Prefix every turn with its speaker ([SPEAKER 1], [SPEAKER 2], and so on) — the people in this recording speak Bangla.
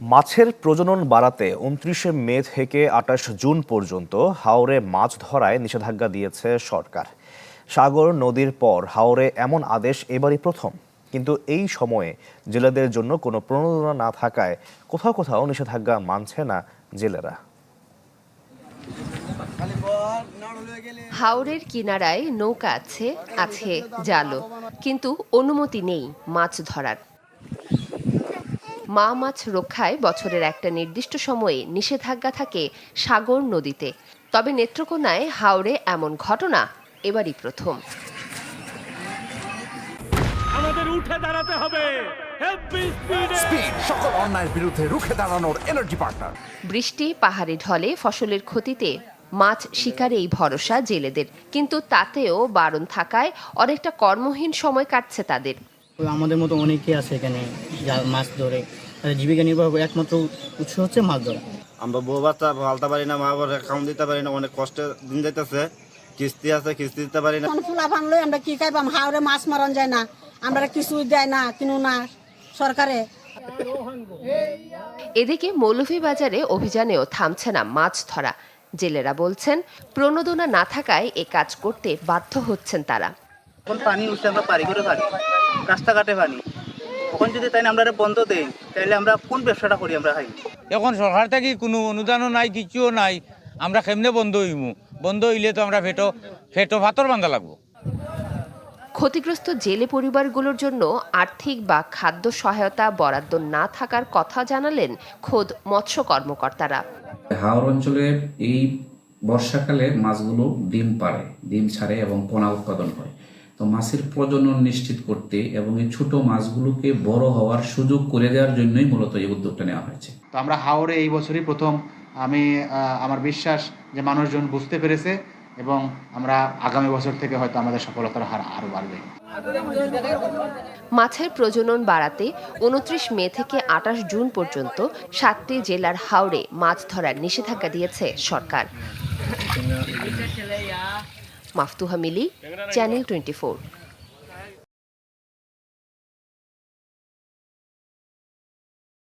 [SPEAKER 1] মাছের প্রজনন বাড়াতে ২৯ মে থেকে ২৮ জুন পর্যন্ত হাওরে মাছ ধরায় নিষেধাজ্ঞা দিয়েছে সরকার। সাগর নদীর পর হাওরে এমন আদেশ এবারই প্রথম। কিন্তু এই সময়ে জেলেদের জন্য কোনো প্রণোদনা না থাকায় কোথাও কোথাও নিষেধাজ্ঞা মানছে না জেলেরা।
[SPEAKER 2] হাওরের কিনারায় নৌকা আছে, আছে জালও, কিন্তু অনুমতি নেই মাছ ধরার। মা মাছ রক্ষায় বছরের একটা নির্দিষ্ট সময়ে নিষেধাজ্ঞা থাকে সাগর নদীতে। তবে নেত্রকোনায় হাওরে এমন ঘটনা এবারই প্রথম।
[SPEAKER 3] আমাদের উঠে দাঁড়াতে হবে,
[SPEAKER 4] সকল অন্যায়ের বিরুদ্ধে রুখে দাঁড়ানোর এনার্জি পার্টনার।
[SPEAKER 2] বৃষ্টি পাহাড়ে ঢলে ফসলের ক্ষতিতে মাছ শিকারেই ভরসা জেলেদের, কিন্তু তাতেও বারণ থাকায় অনেকটা কর্মহীন সময় কাটছে তাদের।
[SPEAKER 5] আমাদের মতো অনেকে আছে এখানে মাছ ধরে জীবিকা নির্বাহ একমাত্র উৎস হচ্ছে মাছ ধরা।
[SPEAKER 6] আমরা বউ বাচ্চা পালতে পারি না, মা বাবা খাওয়ান দিতে পারি না, অনেক কষ্টে দিন যাইতেছে। কিস্তি আছে, কিস্তি দিতে পারি না।
[SPEAKER 7] ফুলা ভাঙলে আমরা কি খাইবাম? হাওরে মাছ মারন যায় না, আমরা কিছু দেয় না, কিনো না সরকারে।
[SPEAKER 2] এদিকে মৌলভীবাজারে অভিযানেও থামছে না মাছ ধরা। জেলেরা বলছেন প্রণোদনা না থাকায় এ কাজ করতে বাধ্য হচ্ছেন তারা।
[SPEAKER 5] এখন পানি উঠছে, আমরা পারি করে পারি, রাস্তাঘাটে পানি। এখন যদি তাই আমরা বন্ধ দেই, তাহলে আমরা কোন ব্যবসাটা করি? আমরা খাই।
[SPEAKER 8] এখন সরকার থেকে কোনো অনুদানও নাই, কিছুও নাই। আমরা কেমনে বন্ধ হইমু? বন্ধ হইলে তো আমরা ফেটো ভাতর বান্ধা লাগবো।
[SPEAKER 2] ক্ষতিগ্রস্ত জেলে পরিবারগুলোর জন্য আর্থিক বা খাদ্য সহায়তা বরাদ্দ না থাকার কথা জানালেন খোদ মৎস্য কর্মকর্তারা।
[SPEAKER 9] হাওর অঞ্চলে এই বর্ষাকালে মাছগুলো ডিম ছাড়ে এবং পোনা উৎপাদন হয়। তো মাছের প্রজনন নিশ্চিত করতে এবং এই ছোট মাছগুলোকে বড় হওয়ার সুযোগ করে দেওয়ার জন্যই মূলত এই উদ্যোগটা নেওয়া হয়েছে।
[SPEAKER 10] তো আমরা হাওরে এই বছরই প্রথম, আমার বিশ্বাস যে মানুষজন বুঝতে পেরেছে এবং আমরা আগামী বছর থেকে হয়তো আমাদের সফলতার হার আরও বাড়বে।
[SPEAKER 2] মাছের প্রজনন বাড়াতে ২৯ মে থেকে ২৮ জুন পর্যন্ত ৭টি জেলার হাওরে মাছ ধরার নিষেধাজ্ঞা দিয়েছে সরকার। মাফতুহা মিলি, চ্যানেল 24।